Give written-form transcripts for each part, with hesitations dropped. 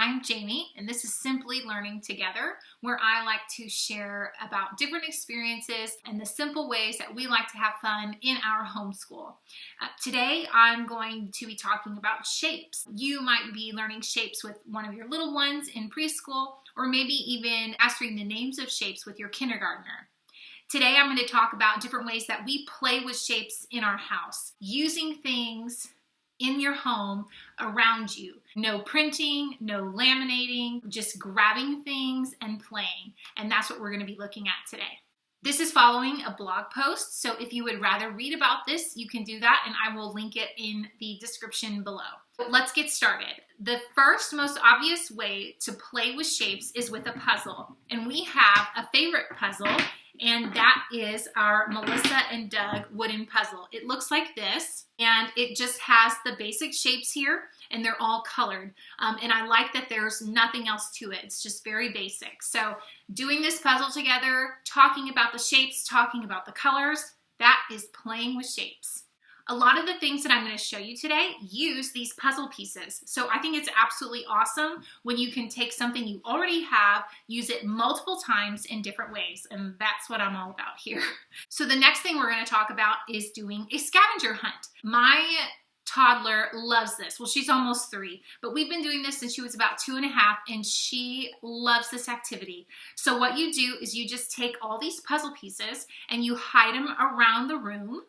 I'm Jamie, and this is Simply Learning Together, where I like to share about different experiences and the simple ways that we like to have fun in our homeschool. Today, I'm going to be talking about shapes. You might be learning shapes with one of your little ones in preschool, or maybe even asking the names of shapes with your kindergartner. Today, I'm going to talk about different ways that we play with shapes in our house, using things in your home around you. No printing, no laminating, just grabbing things and playing. And that's what we're going to be looking at today. This is following a blog post, so if you would rather read about this, you can do that, and I will link it in the description below. But let's get started. The first most obvious way to play with shapes is with a puzzle. And we have a favorite puzzle, and that is our Melissa and Doug wooden puzzle. It looks like this, and it just has the basic shapes here, and they're all colored. And I like that there's nothing else to it. It's just very basic. So doing this puzzle together, talking about the shapes, talking about the colors, that is playing with shapes. A lot of the things that I'm going to show you today use these puzzle pieces. So I think it's absolutely awesome when you can take something you already have, use it multiple times in different ways. And that's what I'm all about here. So the next thing we're going to talk about is doing a scavenger hunt. My toddler loves this. Well, she's almost 3, but we've been doing this since she was about 2.5, and she loves this activity. So what you do is you just take all these puzzle pieces and you hide them around the room.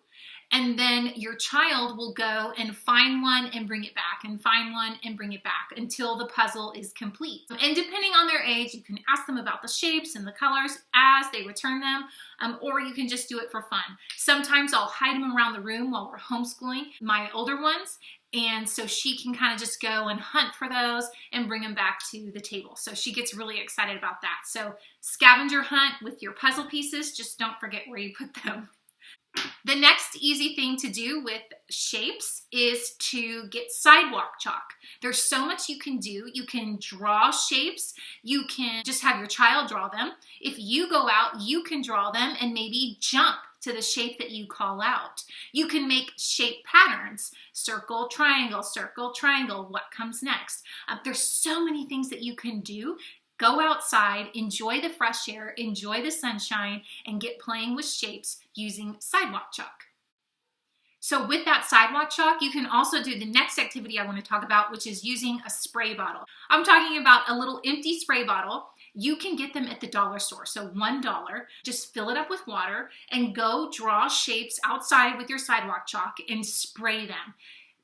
And then your child will go and find one and bring it back, and find one and bring it back until the puzzle is complete. And depending on their age, you can ask them about the shapes and the colors as they return them, or you can just do it for fun. Sometimes I'll hide them around the room while we're homeschooling my older ones, and so she can kind of just go and hunt for those and bring them back to the table. So she gets really excited about that. So scavenger hunt with your puzzle pieces, just don't forget where you put them. The next easy thing to do with shapes is to get sidewalk chalk. There's so much you can do. You can draw shapes. You can just have your child draw them. If you go out, you can draw them and maybe jump to the shape that you call out. You can make shape patterns. Circle, triangle, what comes next? There's so many things that you can do. Go outside, enjoy the fresh air, enjoy the sunshine, and get playing with shapes using sidewalk chalk. So with that sidewalk chalk, you can also do the next activity I want to talk about, which is using a spray bottle. I'm talking about a little empty spray bottle. You can get them at the dollar store, so $1. Just fill it up with water and go draw shapes outside with your sidewalk chalk and spray them.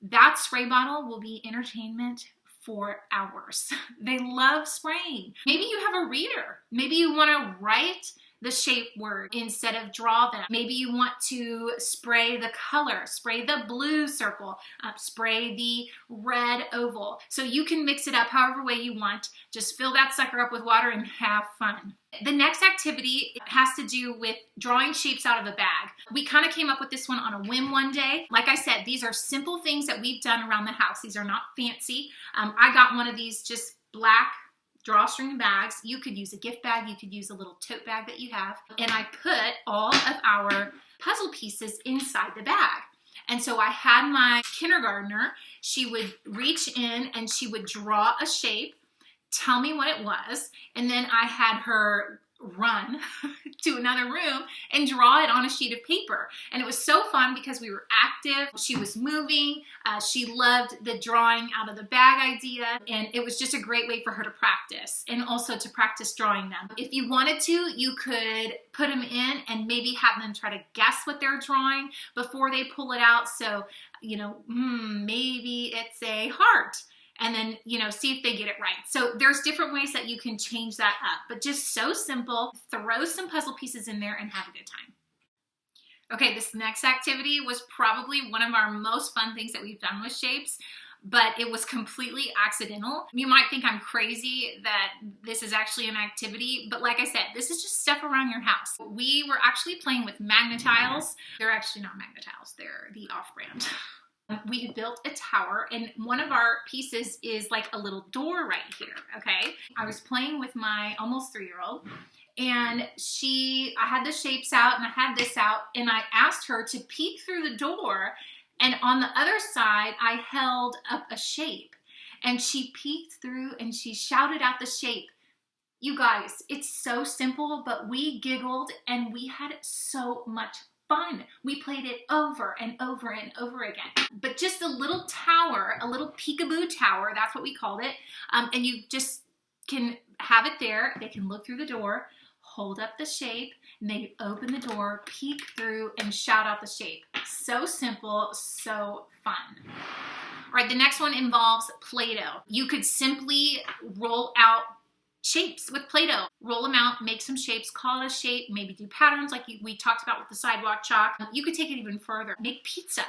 That spray bottle will be entertainment for hours. They love spraying. Maybe you have a reader. Maybe you want to write the shape word instead of draw them. Maybe you want to spray the color, spray the blue circle, spray the red oval. So you can mix it up however way you want. Just fill that sucker up with water and have fun. The next activity has to do with drawing shapes out of a bag. We kind of came up with this one on a whim one day. Like I said, these are simple things that we've done around the house. These are not fancy. I got one of these just black drawstring bags. You could use a gift bag. You could use a little tote bag that you have. And I put all of our puzzle pieces inside the bag. And so I had my kindergartner, she would reach in and she would draw a shape, tell me what it was, and then I had her run to another room and draw it on a sheet of paper. And it was so fun because we were active, she was moving, she loved the drawing out of the bag idea, and it was just a great way for her to practice and also to practice drawing them. If you wanted to, you could put them in and maybe have them try to guess what they're drawing before they pull it out. So, maybe it's a heart. And then, see if they get it right. So there's different ways that you can change that up, but just so simple. Throw some puzzle pieces in there and have a good time. Okay, this next activity was probably one of our most fun things that we've done with shapes, but it was completely accidental. You might think I'm crazy that this is actually an activity, but like I said, this is just stuff around your house. We were actually playing with Magnetiles. They're actually not Magnetiles, they're the off-brand. We had built a tower, and one of our pieces is like a little door right here, okay? I was playing with my almost 3-year-old, and I had the shapes out, and I had this out, and I asked her to peek through the door, and on the other side, I held up a shape. And she peeked through and she shouted out the shape. You guys, it's so simple, but we giggled and we had so much fun. We played it over and over and over again. But just a little tower, a little peekaboo tower, that's what we called it. And you just can have it there. They can look through the door, hold up the shape, and they open the door, peek through, and shout out the shape. So simple, so fun. All right, the next one involves Play-Doh. You could simply roll out shapes with Play-Doh. Roll them out, make some shapes, call it a shape, maybe do patterns like we talked about with the sidewalk chalk. You could take it even further. Make pizza.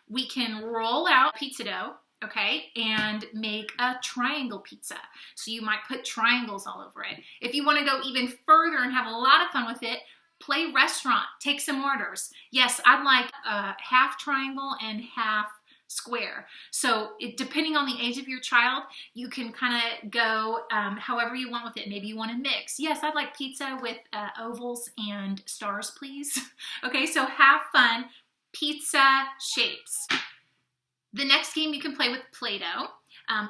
We can roll out pizza dough, okay, and make a triangle pizza. So you might put triangles all over it. If you want to go even further and have a lot of fun with it, play restaurant, take some orders. Yes, I'd like half triangle and half square. So depending on the age of your child, you can kind of go however you want with it. Maybe you want to mix. Yes, I'd like pizza with ovals and stars, please. Okay, so have fun. Pizza shapes. The next game you can play with Play-Doh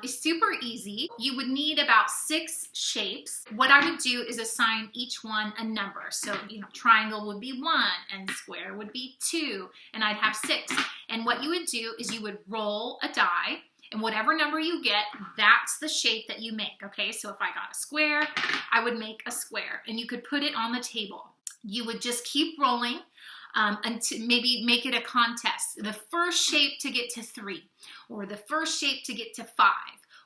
is super easy. You would need about 6 shapes. What I would do is assign each one a number. So, triangle would be 1 and square would be 2, and I'd have 6. And what you would do is you would roll a die, and whatever number you get, that's the shape that you make, okay? So if I got a square, I would make a square, and you could put it on the table. You would just keep rolling and to maybe make it a contest. The first shape to get to 3, or the first shape to get to 5,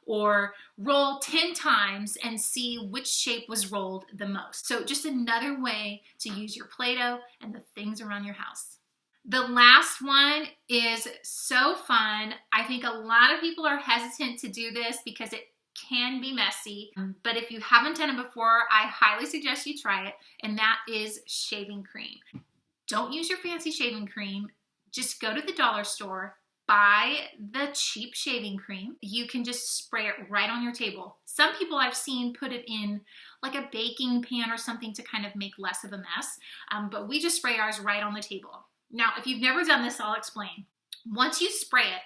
or roll 10 times and see which shape was rolled the most. So just another way to use your Play-Doh and the things around your house. The last one is so fun. I think a lot of people are hesitant to do this because it can be messy, but if you haven't done it before, I highly suggest you try it, and that is shaving cream. Don't use your fancy shaving cream. Just go to the dollar store, buy the cheap shaving cream. You can just spray it right on your table. Some people I've seen put it in like a baking pan or something to kind of make less of a mess, but we just spray ours right on the table. Now, if you've never done this, I'll explain. Once you spray it,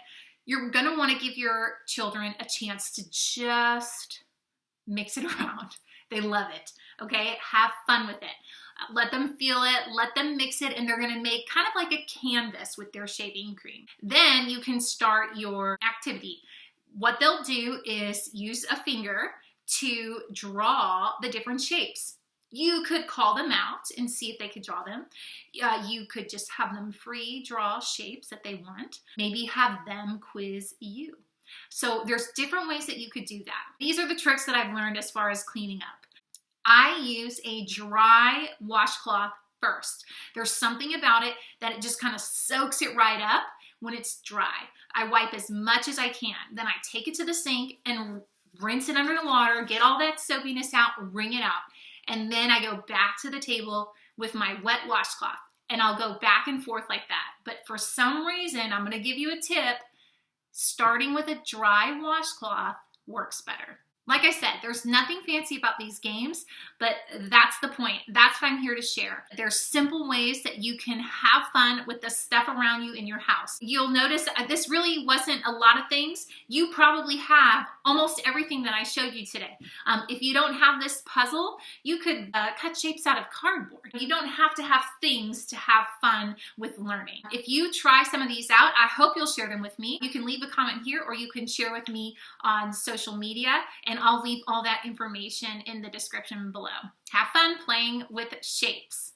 you're gonna wanna give your children a chance to just mix it around. They love it, okay? Have fun with it. Let them feel it, let them mix it, and they're gonna make kind of like a canvas with their shaving cream. Then you can start your activity. What they'll do is use a finger to draw the different shapes. You could call them out and see if they could draw them. You could just have them free draw shapes that they want. Maybe have them quiz you. So there's different ways that you could do that. These are the tricks that I've learned as far as cleaning up. I use a dry washcloth first. There's something about it that it just kind of soaks it right up when it's dry. I wipe as much as I can. Then I take it to the sink and rinse it under the water, get all that soapiness out, wring it out. And then I go back to the table with my wet washcloth, and I'll go back and forth like that. But for some reason, I'm gonna give you a tip, starting with a dry washcloth works better. Like I said, there's nothing fancy about these games, but that's the point. That's what I'm here to share. There's simple ways that you can have fun with the stuff around you in your house. You'll notice this really wasn't a lot of things. You probably have almost everything that I showed you today. If you don't have this puzzle, you could cut shapes out of cardboard. You don't have to have things to have fun with learning. If you try some of these out, I hope you'll share them with me. You can leave a comment here, or you can share with me on social media, and I'll leave all that information in the description below. Have fun playing with shapes.